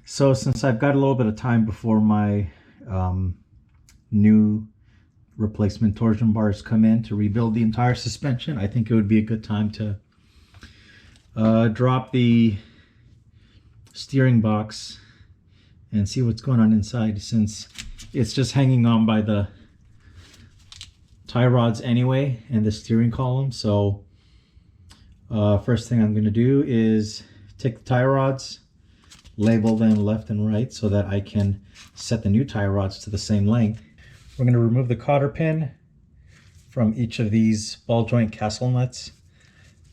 So since I've got a little bit of time before my new replacement torsion bars come in to rebuild the entire suspension, I think it would be a good time to drop the steering box and see what's going on inside, since it's just hanging on by the tie rods anyway and the steering column. So first thing I'm going to do is take the tie rods, label them left and right so that I can set the new tie rods to the same length. We're going to remove the cotter pin from each of these ball joint castle nuts,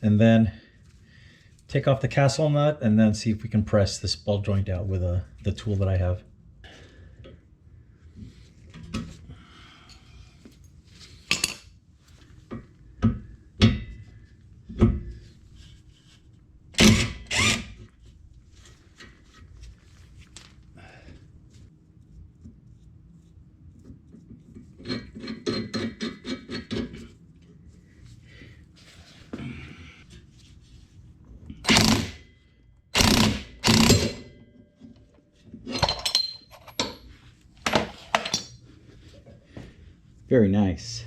and then take off the castle nut and then see if we can press this ball joint out with the tool that I have. Very nice.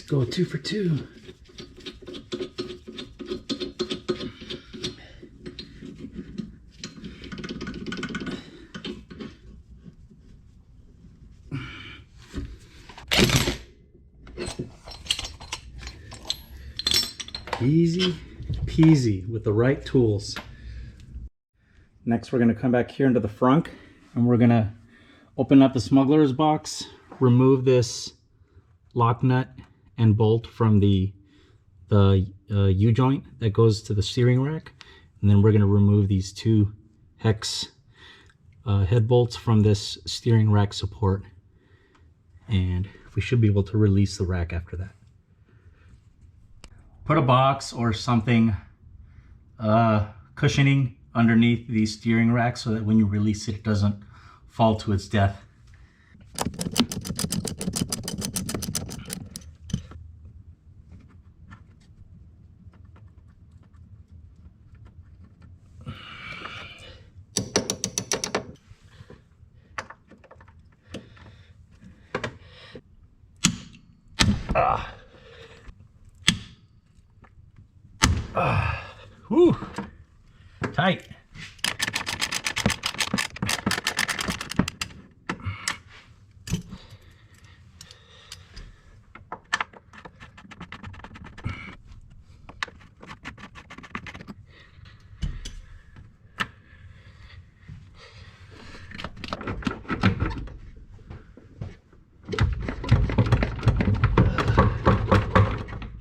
Go 2 for 2. Easy peasy with the right tools. Next, we're going to come back here into the front and we're going to open up the smuggler's box, remove this lock nut and bolt from the U-joint that goes to the steering rack, and then we're going to remove these 2 hex head bolts from this steering rack support, and we should be able to release the rack after that. Put a box or something cushioning underneath the steering rack so that when you release it, it doesn't fall to its death. Whew, tight.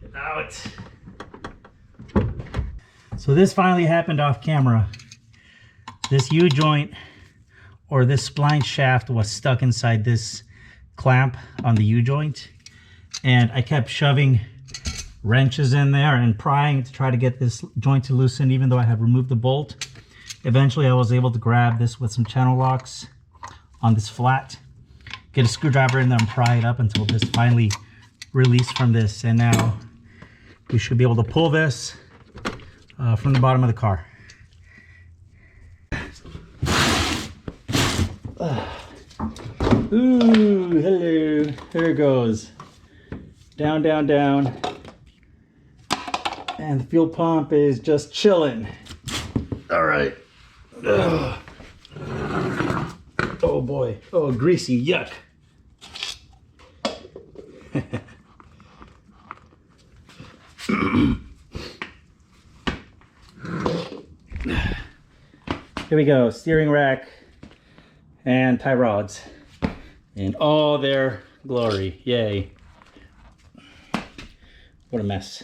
Get out. So this finally happened off camera. This U-joint, or this spline shaft, was stuck inside this clamp on the U-joint, and I kept shoving wrenches in there and prying to try to get this joint to loosen, even though I had removed the bolt. Eventually I was able to grab this with some channel locks on this flat, get a screwdriver in there and pry it up until this finally released from this, and now we should be able to pull this from the bottom of the car. Ooh, hello. There it goes. Down, down, down. And the fuel pump is just chilling. All right. Ugh. Oh boy. Oh, greasy. Yuck. Here we go, steering rack and tie rods in all their glory. Yay. What a mess.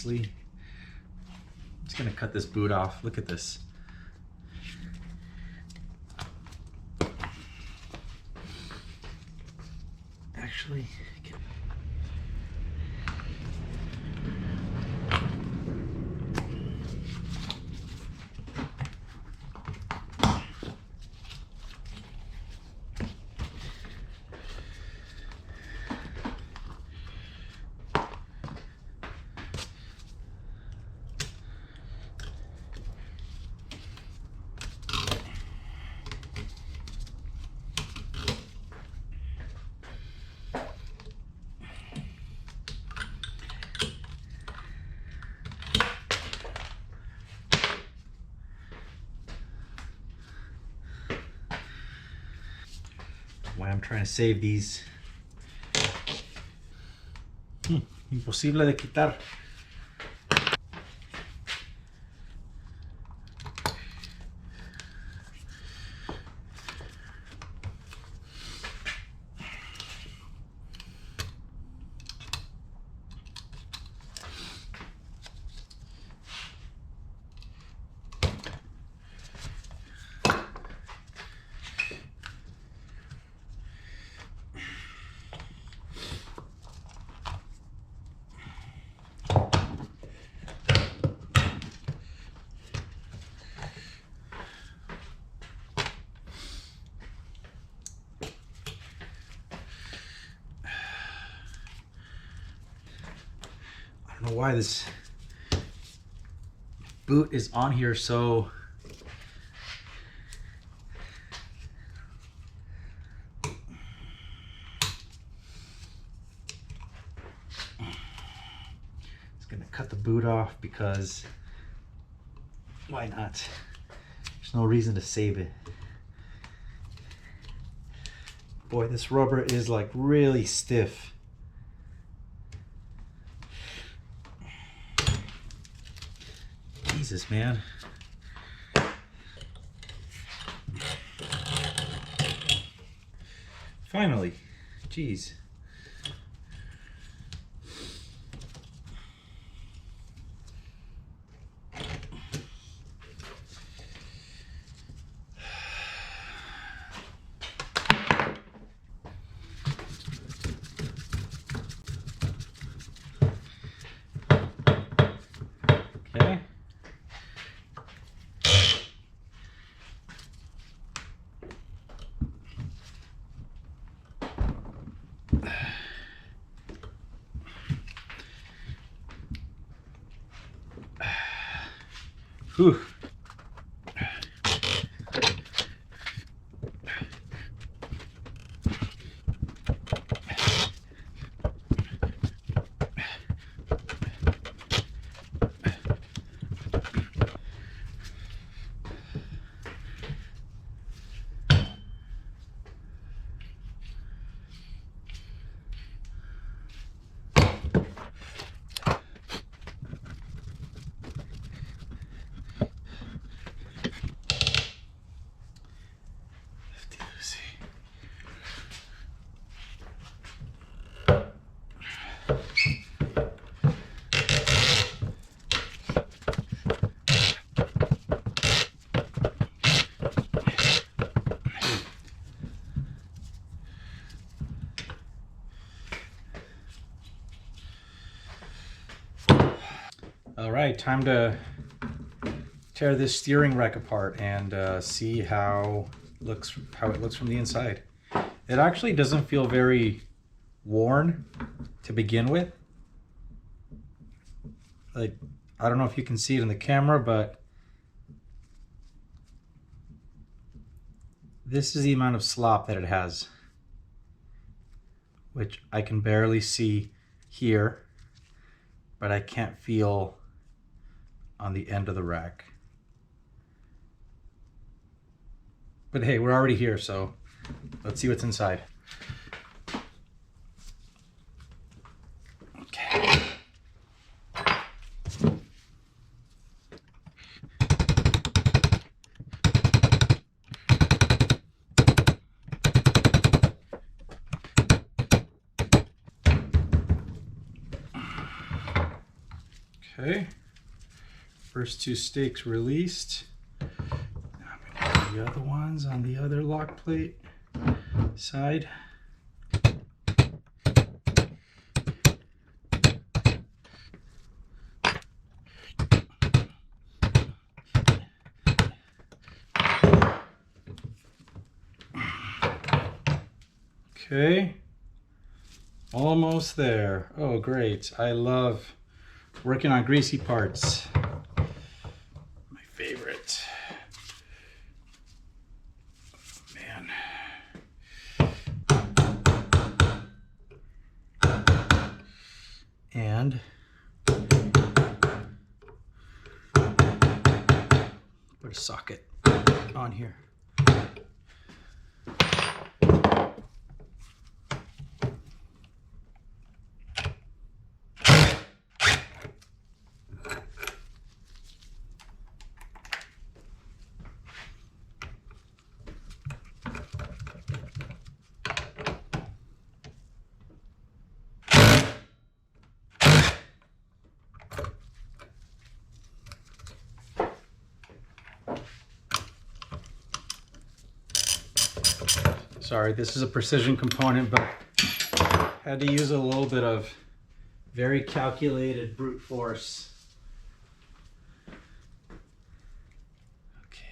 honestly. I'm just gonna cut this boot off. Look at this. Actually, why I'm trying to save these. Imposible de quitar. I don't know why this boot is on here so just gonna cut the boot off because why not? There's no reason to save it. Boy, this rubber is like really stiff. Jesus, man. Finally. Jeez. Okay. Whew. All right, time to tear this steering rack apart and see how it looks from the inside. It actually doesn't feel very worn to begin with. Like, I don't know if you can see it in the camera, but this is the amount of slop that it has, which I can barely see here, but I can't feel on the end of the rack. But hey, we're already here, so let's see what's inside. Okay. Okay, first two stakes released. Now I'm going to do the other ones on the other lock plate side. Okay, almost there. Oh, great. I love working on greasy parts. My favorite. Man. And put a socket on here. Sorry, this is a precision component, but had to use a little bit of very calculated brute force. Okay.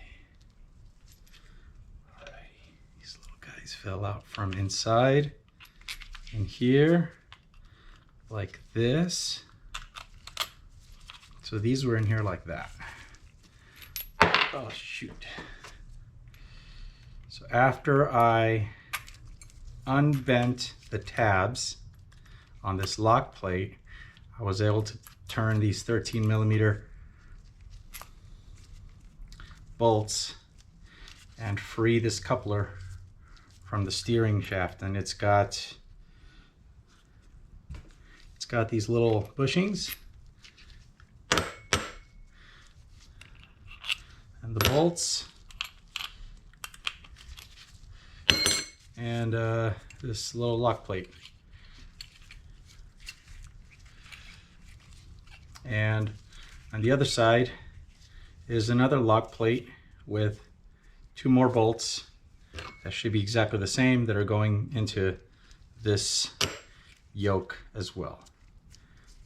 Alrighty. These little guys fell out from inside in here, like this. So these were in here like that. Oh, shoot. So after I unbent the tabs on this lock plate, I was able to turn these 13mm bolts and free this coupler from the steering shaft. And it's got these little bushings and the bolts and this little lock plate. And on the other side is another lock plate with two more bolts that should be exactly the same that are going into this yoke as well.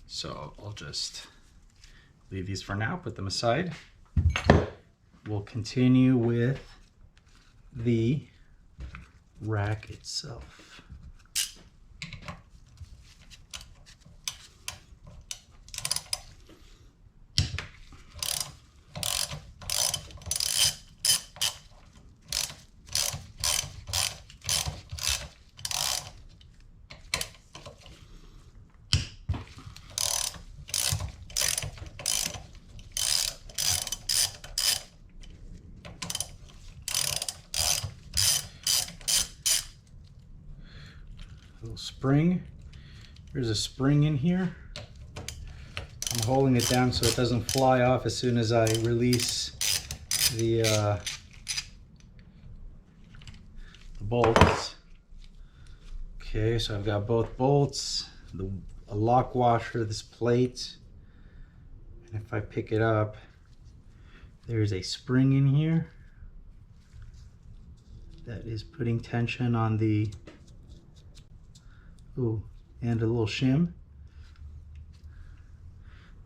So I'll just leave these for now, put them aside. We'll continue with the rack itself. Little spring. There's a spring in here. I'm holding it down so it doesn't fly off as soon as I release the bolts. Okay, so I've got both bolts, a lock washer, this plate, and if I pick it up, there's a spring in here that is putting tension on the and a little shim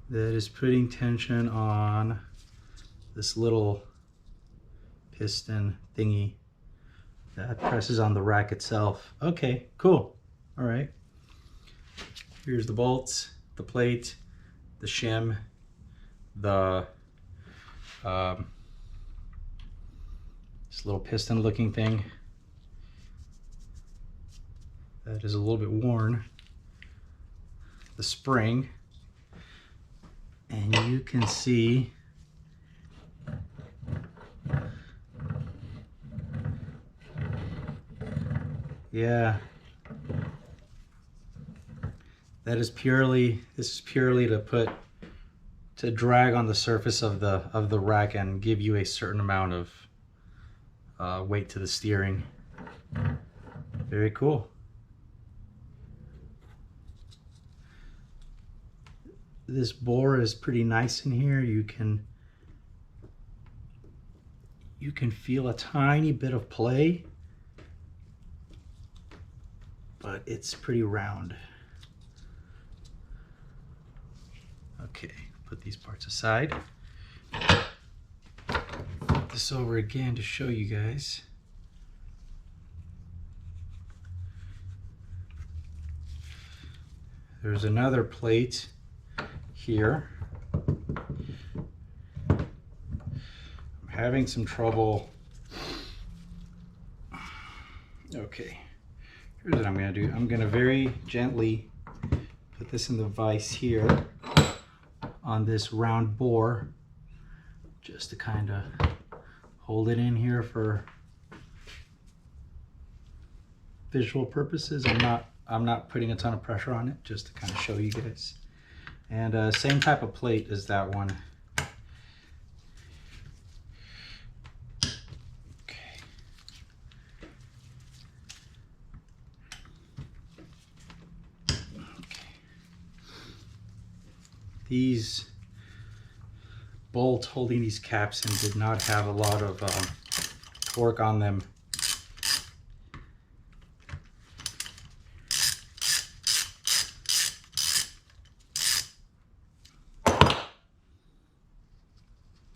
that is putting tension on this little piston thingy that presses on the rack itself. Okay, cool. All right. Here's the bolts, the plate, the shim, the this little piston looking thing that is a little bit worn, the spring, and you can see yeah, that is purely, this is purely to drag on the surface of the rack and give you a certain amount of weight to the steering. Very cool. this bore is pretty nice in here. You can feel a tiny bit of play, but it's pretty round. Okay, put these parts aside. Flip this over again to show you guys. There's another plate here. I'm having some trouble. Okay, here's what I'm gonna do. I'm gonna very gently put this in the vise here on this round bore, just to kind of hold it in here for visual purposes. I'm not putting a ton of pressure on it, just to kind of show you guys. And same type of plate as that one. Okay. These bolts holding these caps in did not have a lot of torque on them.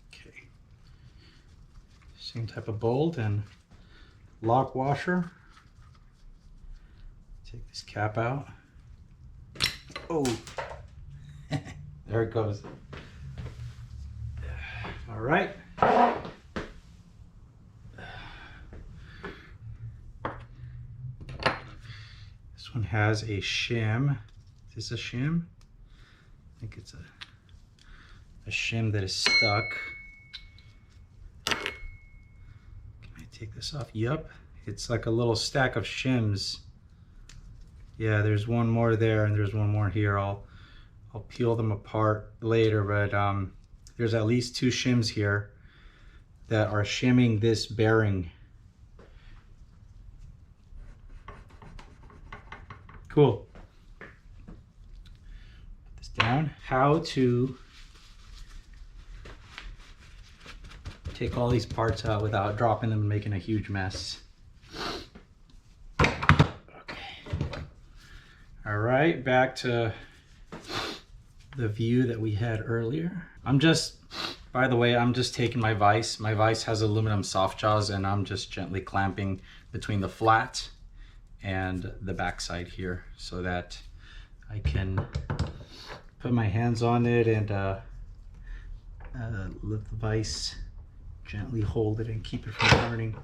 Okay. Same type of bolt and lock washer. Take this cap out. Oh. There it goes. All right. This one has a shim. Is this a shim? I think it's a shim that is stuck. Can I take this off? Yup. It's like a little stack of shims. Yeah, there's one more there and there's one more here. I'll peel them apart later, but there's at least 2 shims here that are shimming this bearing. Cool. Put this down. How to take all these parts out without dropping them and making a huge mess. Okay. All right, back to the view that we had earlier. By the way, I'm just taking my vise. My vise has aluminum soft jaws and I'm just gently clamping between the flat and the backside here so that I can put my hands on it and let the vise gently hold it and keep it from turning.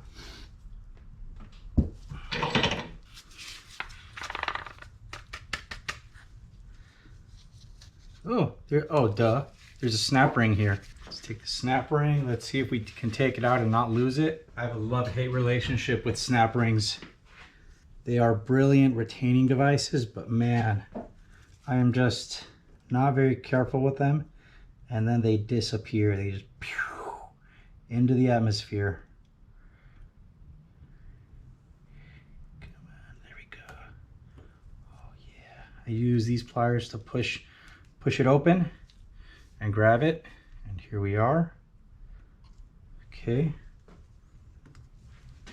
Oh, there's a snap ring here. Let's take the snap ring. Let's see if we can take it out and not lose it. I have a love-hate relationship with snap rings. They are brilliant retaining devices, but man, I am just not very careful with them. And then they disappear. They just into the atmosphere. Come on, there we go. Oh yeah. I use these pliers to push it open and grab it, and here we are. Okay,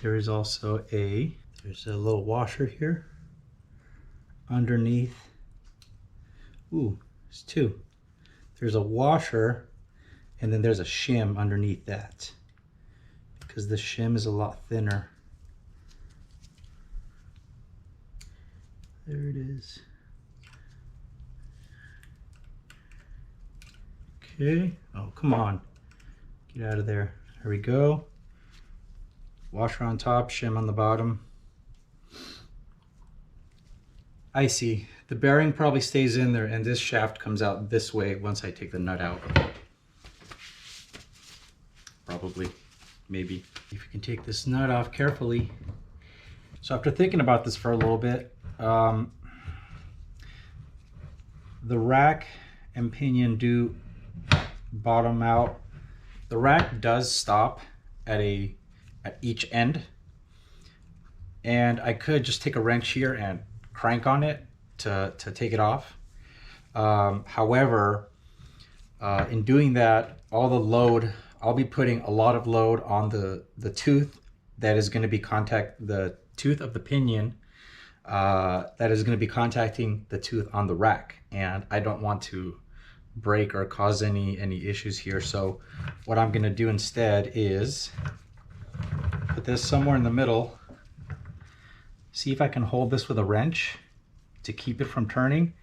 there's a little washer here underneath. Ooh, there's 2. There's a washer and then there's a shim underneath that because the shim is a lot thinner. There it is. Okay, oh come on, get out of there. There we go. Washer on top, shim on the bottom. I see, the bearing probably stays in there and this shaft comes out this way once I take the nut out. Probably, maybe. If you can take this nut off carefully. So after thinking about this for a little bit, the rack and pinion do bottom out. The rack does stop at each end, and I could just take a wrench here and crank on it to take it off. However, In doing that, all the load, I'll be putting a lot of load on the tooth that is going to be the tooth of the pinion that is going to be contacting the tooth on the rack, and I don't want to break or cause any issues here. So what I'm going to do instead is put this somewhere in the middle, see if I can hold this with a wrench to keep it from turning,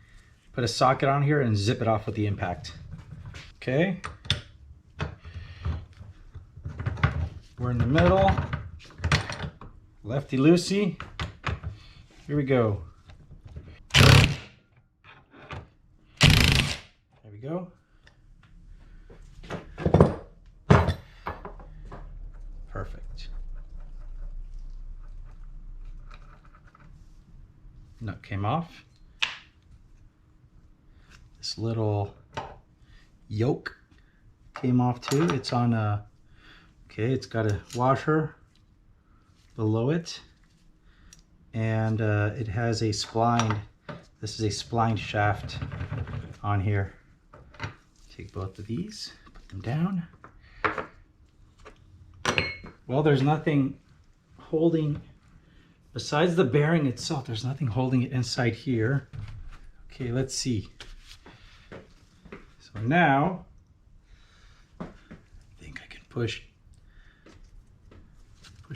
put a socket on here and zip it off with the impact. Okay, we're in the middle, lefty loosey, here we go. There we go. Perfect. Nut came off. This little yoke came off too. It's on a, okay, it's got a washer below it, and it has a spline. This is a spline shaft on here. Take both of these, put them down. Well, there's nothing holding, besides the bearing itself, there's nothing holding it inside here. Okay, let's see. So now, I think I can push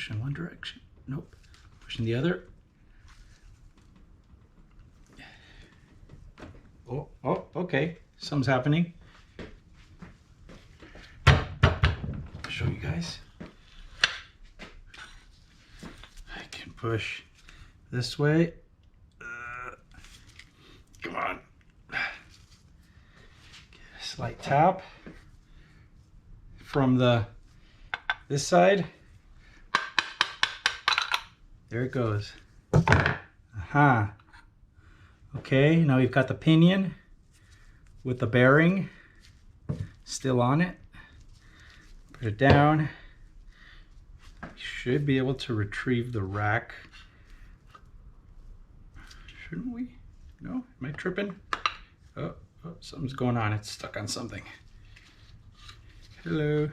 in one direction. Nope, push in the other. Oh, okay, something's happening. I'll show you guys. I can push this way. Come on. Get a slight tap from this side. There it goes. Aha. Okay, now we've got the pinion with the bearing still on it. Put it down. Should be able to retrieve the rack. Shouldn't we? No? Am I tripping? Oh, something's going on. It's stuck on something. Hello.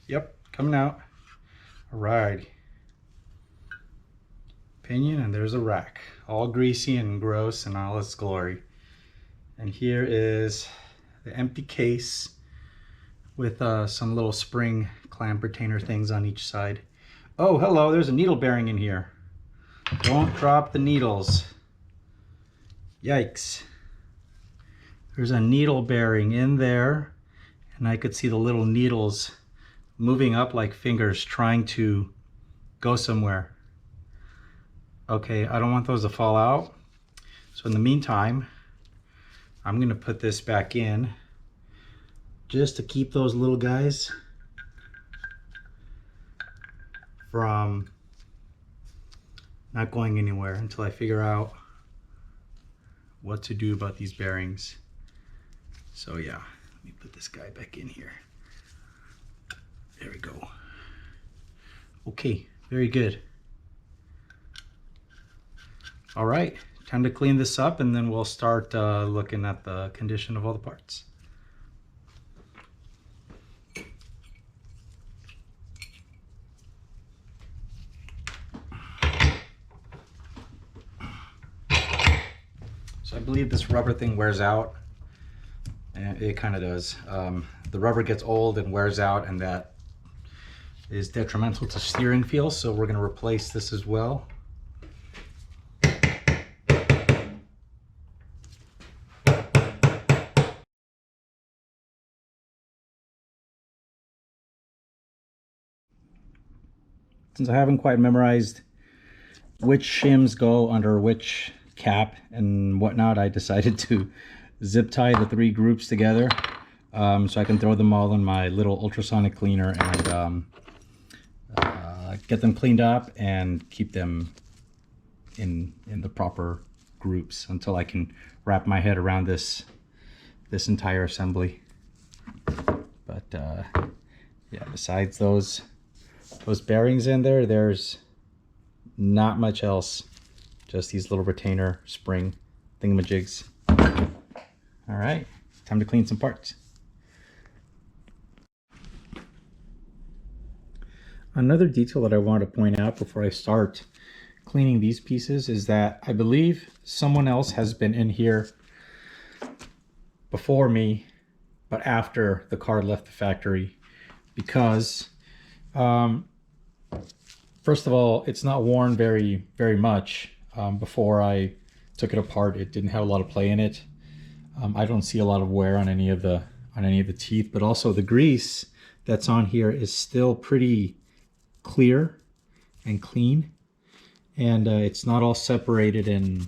Yep, coming out. All right. Pinion, and there's a rack. All greasy and gross in all its glory. And here is the empty case with some little spring clamp retainer things on each side. Oh, hello, there's a needle bearing in here. Don't drop the needles. Yikes. There's a needle bearing in there, and I could see the little needles moving up like fingers trying to go somewhere. Okay, I don't want those to fall out. So in the meantime, I'm gonna put this back in just to keep those little guys from not going anywhere until I figure out what to do about these bearings. So yeah, let me put this guy back in here. There we go. Okay, very good. All right, time to clean this up, and then we'll start looking at the condition of all the parts. So I believe this rubber thing wears out, and it kind of does. The rubber gets old and wears out, and that is detrimental to steering feel, so we're going to replace this as well. Since I haven't quite memorized which shims go under which cap and whatnot, I decided to zip tie the three groups together so I can throw them all in my little ultrasonic cleaner and get them cleaned up and keep them in the proper groups until I can wrap my head around this entire assembly. But yeah, besides those bearings in there, there's not much else. Just these little retainer spring thingamajigs. All right, time to clean some parts. Another detail that I want to point out before I start cleaning these pieces is that I believe someone else has been in here before me, but after the car left the factory, because first of all, it's not worn very much. Before I took it apart, it didn't have a lot of play in it. I don't see a lot of wear on any of the teeth, but also the grease that's on here is still pretty clear and clean, and it's not all separated and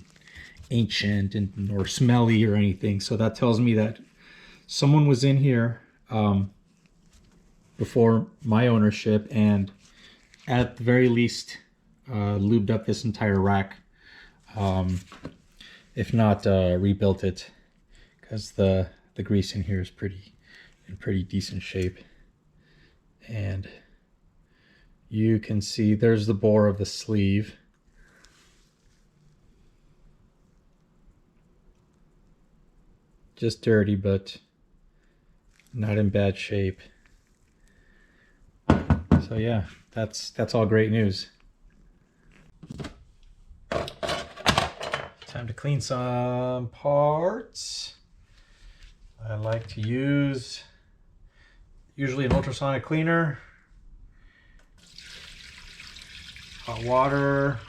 ancient and or smelly or anything. So that tells me that someone was in here before my ownership, and at the very least lubed up this entire rack, if not rebuilt it, because the grease in here is in pretty decent shape. And you can see there's the bore of the sleeve. Just dirty, but not in bad shape. So yeah, that's all great news. Time to clean some parts. I like to use usually an ultrasonic cleaner, hot water,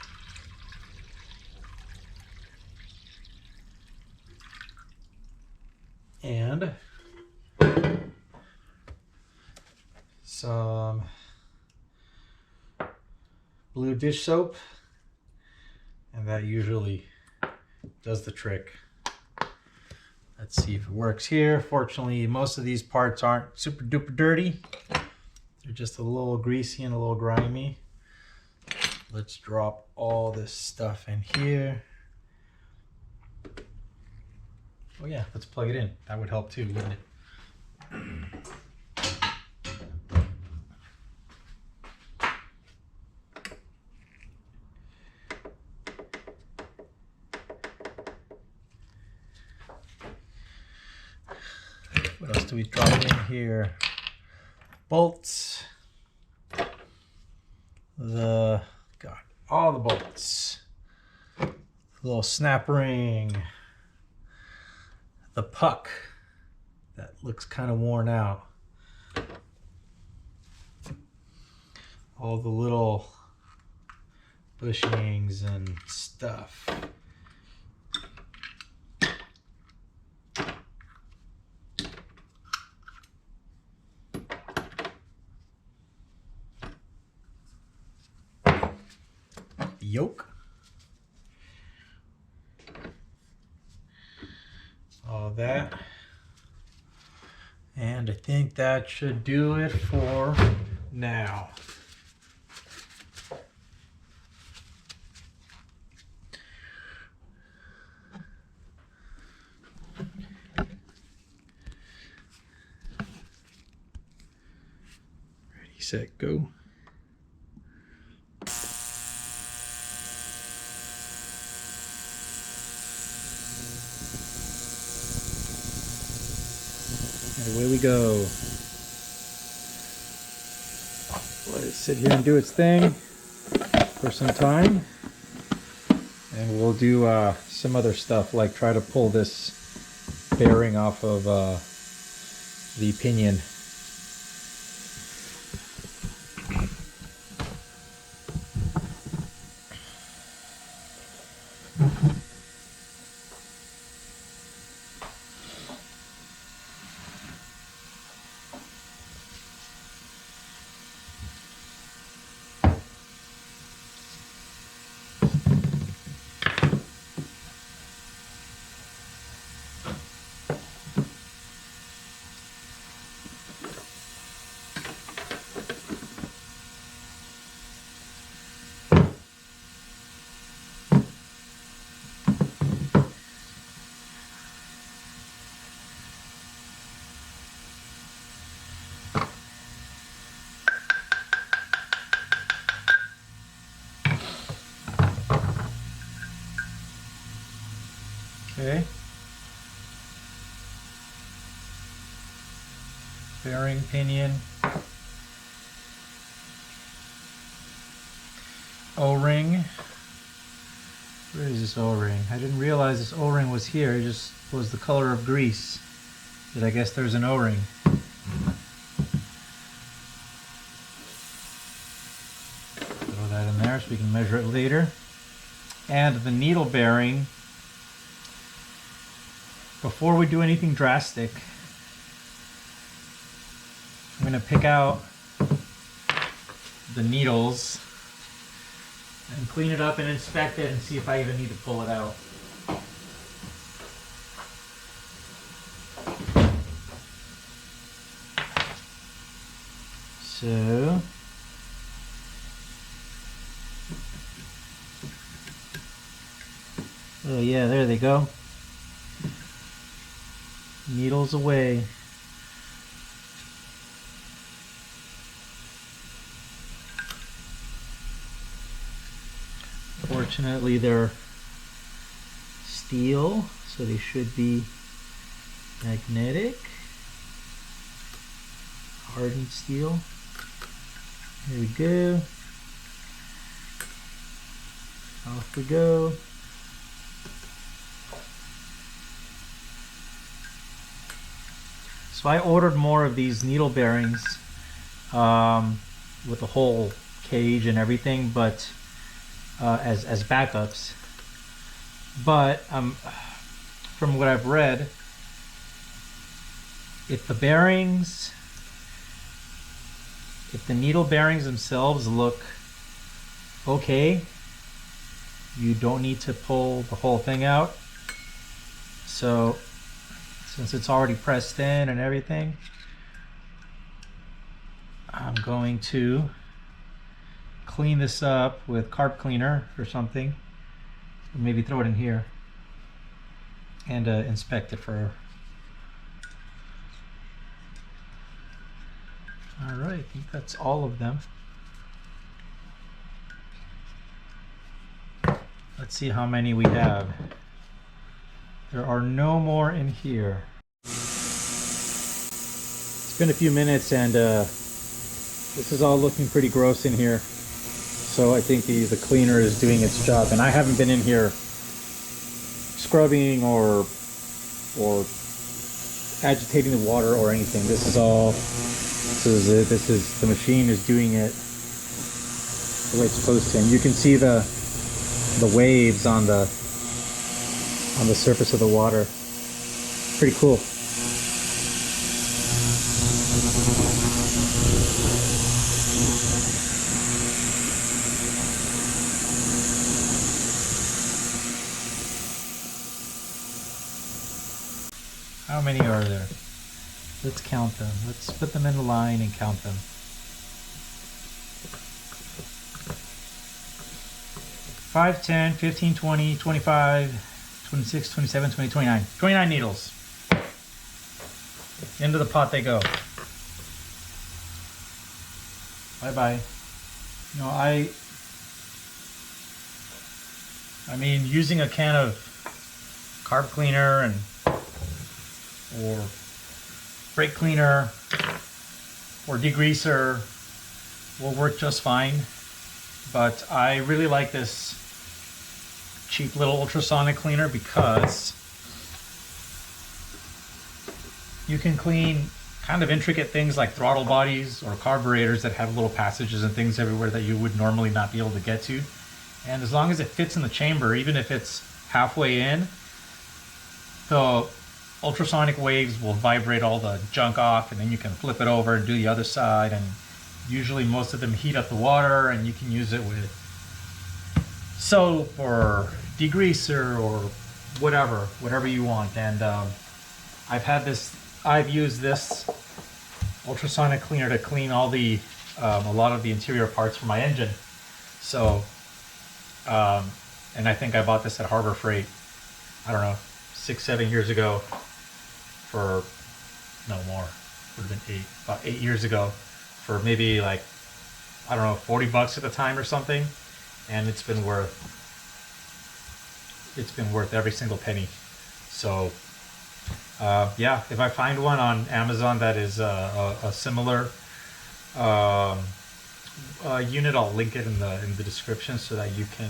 and some blue dish soap, and that usually does the trick. Let's see if it works here. Fortunately, most of these parts aren't super duper dirty. They're just a little greasy and a little grimy. Let's drop all this stuff in here. Oh yeah, let's plug it in. That would help too, wouldn't it? What else do we drop in here? Bolts. All the bolts. The little snap ring. The puck that looks kind of worn out. All the little bushings and stuff. Yoke. All that. And I think that should do it for now. Ready, set, go. Away we go. Let it sit here and do its thing for some time. And we'll do some other stuff, like try to pull this bearing off of the pinion. Okay. Bearing pinion. O-ring. Where is this O-ring? I didn't realize this O-ring was here. It just was the color of grease. But I guess there's an O-ring. Throw that in there so we can measure it later. And the needle bearing. Before we do anything drastic, I'm going to pick out the needles and clean it up and inspect it and see if I even need to pull it out. So oh yeah, there they go. Needles away. Fortunately, they're steel, so they should be magnetic. Hardened steel. Here we go. Off we go. So I ordered more of these needle bearings with the whole cage and everything, but as backups. But from what I've read, if the needle bearings themselves look okay, you don't need to pull the whole thing out. So since it's already pressed in and everything, I'm going to clean this up with carb cleaner or something. Maybe throw it in here and inspect it for. All right, I think that's all of them. Let's see how many we have. There are no more in here. It's been a few minutes and this is all looking pretty gross in here. So I think the cleaner is doing its job, and I haven't been in here scrubbing or agitating the water or anything. This is all. This is the machine is doing it the way it's supposed to, and you can see the waves on the surface of the water. Pretty cool. How many are there? Let's count them. Let's put them in a line and count them. 5, 10, 15, 20, 25, 26, 27, 28, 29. 29 needles. Into the pot they go. Bye-bye. You know, I mean, using a can of carb cleaner and or brake cleaner or degreaser will work just fine, but I really like this cheap little ultrasonic cleaner because you can clean kind of intricate things like throttle bodies or carburetors that have little passages and things everywhere that you would normally not be able to get to. And as long as it fits in the chamber, even if it's halfway in, the ultrasonic waves will vibrate all the junk off, and then you can flip it over and do the other side, and usually most of them heat up the water, and you can use it with soap or degreaser or whatever you want. And I've used this ultrasonic cleaner to clean all the a lot of the interior parts for my engine. So and I think I bought this at Harbor Freight, I don't know, 6-7 years ago, for no more, would have been about 8 years ago, for maybe like, I don't know, $40 at the time or something, and it's been worth every single penny. So yeah, if I find one on Amazon that is a similar unit, I'll link it in the description so that you can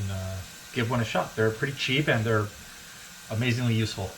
give one a shot. They're pretty cheap and they're amazingly useful.